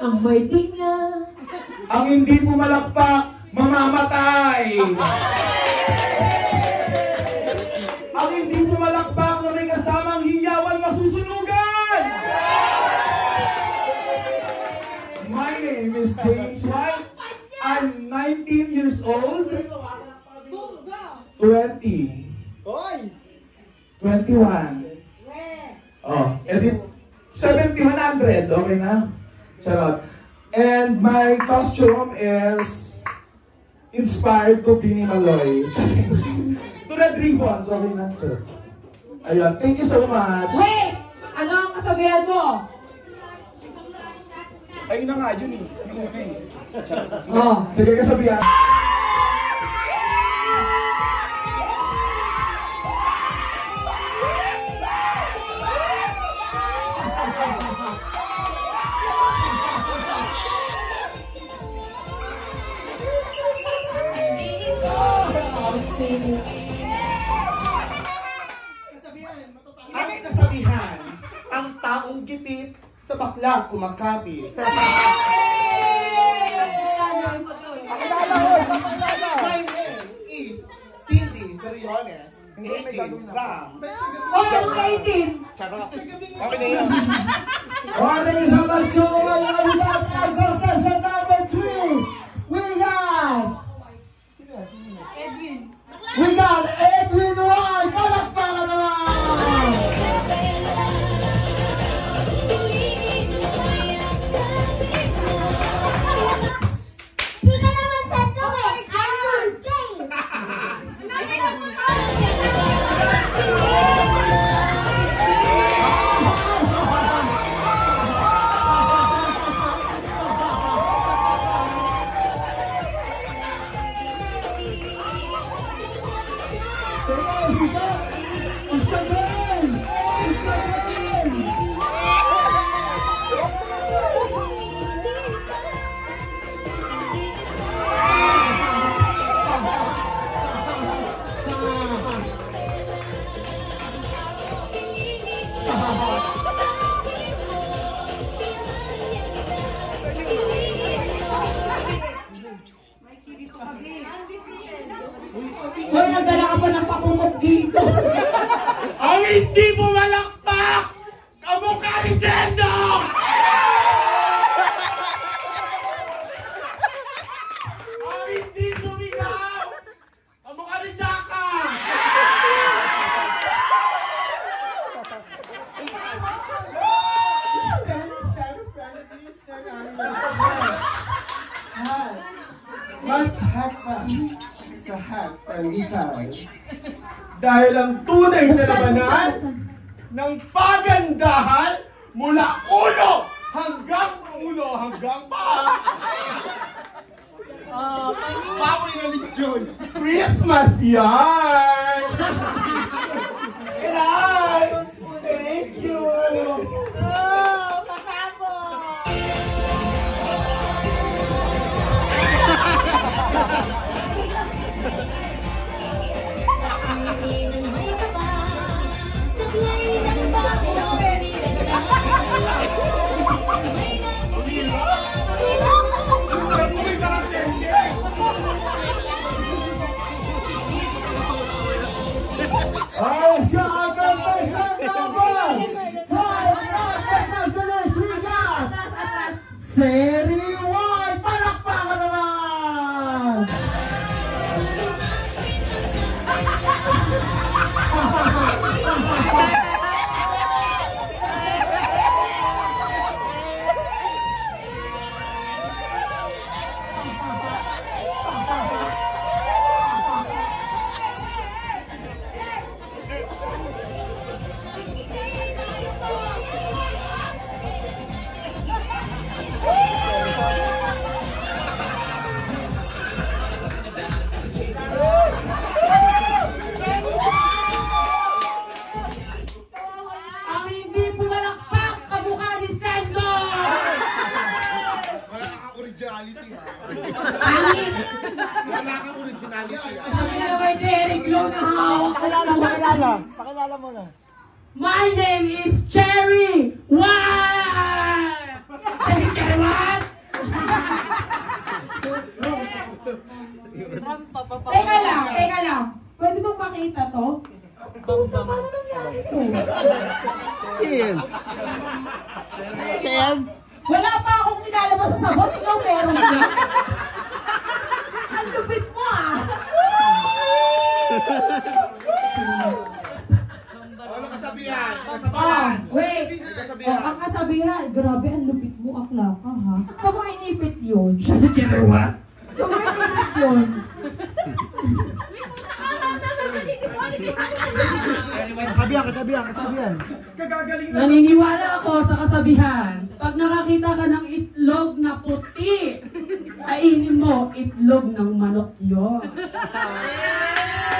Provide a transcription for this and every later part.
ang may tinga. Ang hindi pumalakpak, mamamatay. Ang hindi pumalakpak na may kasamang hiyawan, masusunugan. My name is James White. I'm 19 years old. 20. 21. Oh, edit 7,100. Okay na? Charot. And my costume is inspired to Bini Maloy. To Red Ribbons. Okay na? Charot. Ayun. Thank you so much. Wait! Ano ang kasabihan mo? Ayun na nga, yun eh. Yun na eh. Oh. Sige, kasabihan. Ang kasabihan, ang taong gipit sa bakla kumakapit. My name is Cindy Beriones. 18 Ram. Oh, ano ka 18? Charot. Okay na yun. Order sa basyo ko ngayon without Alberta sa number 3. We got Edwin White. Palakpakan naman! Hoy, nagdala ka pa ng paputok dito. Ang hindi pumalakpak, kamukha ni Zendo! Ang hindi sumigaw, kamukha ni Chaka! Mas hapa sa hat ang lisan. Dahil ang tunay na labanan ng pagandahan mula ulo hanggang paa. Baboy na lechon. Christmas yan! Inay! Thank you! Ay, sa agad na sa number 5. We got Seri White. Palakpakan naman! Wala kang originality. Sabi na naman Jerry Glow na hawak. Pakilala mo na. My name is Cherry White! Cherry White! Teka lang. Pwede bang makita to? Paano nangyari to? Wala pa akong nilalabas sa sabot. Ikaw meron ka. Ang lupit mo ah. Ano kasabihan? Wait. Ang kasabihan. Grabe, ang lupit mo. Akla ka ha. Saan mo inipit yun? Siya si Chirewa. Saan mo inipit yun? Kasabihan. Naniniwala ako sa kasabihan. Pag nakakita ka ng itlog na puti, kainin mo, itlog ng manok yun.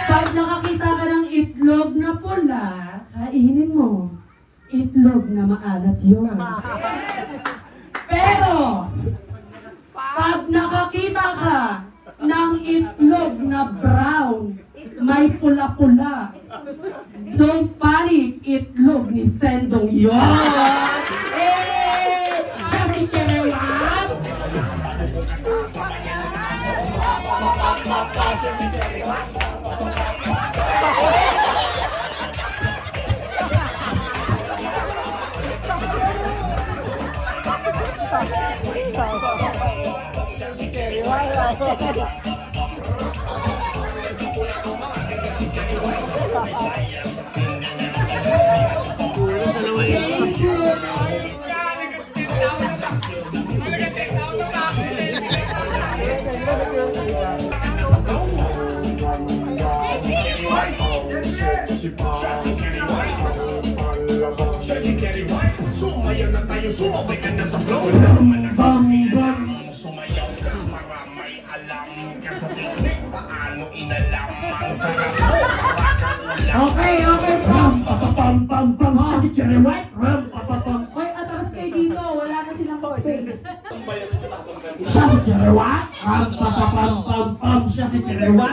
Pag nakakita ka ng itlog na pula, kainin mo, itlog na maalat yun. Pero, pag nakakita ka ng itlog na brown, may pula-pula, don't panic, itlog ni Sendong yun! Siya si Cherewat! Thank you! Sumayaw na tayo, sumabay ka na sa flow. Sumayaw ka para may alam ka sa teknik. Paano inalam ang sarap mo? Okay, stop! Siya si Chirewa. Hoy, atras kayo dito. Wala na silang space. Siya si Chirewa. Siya si Chirewa.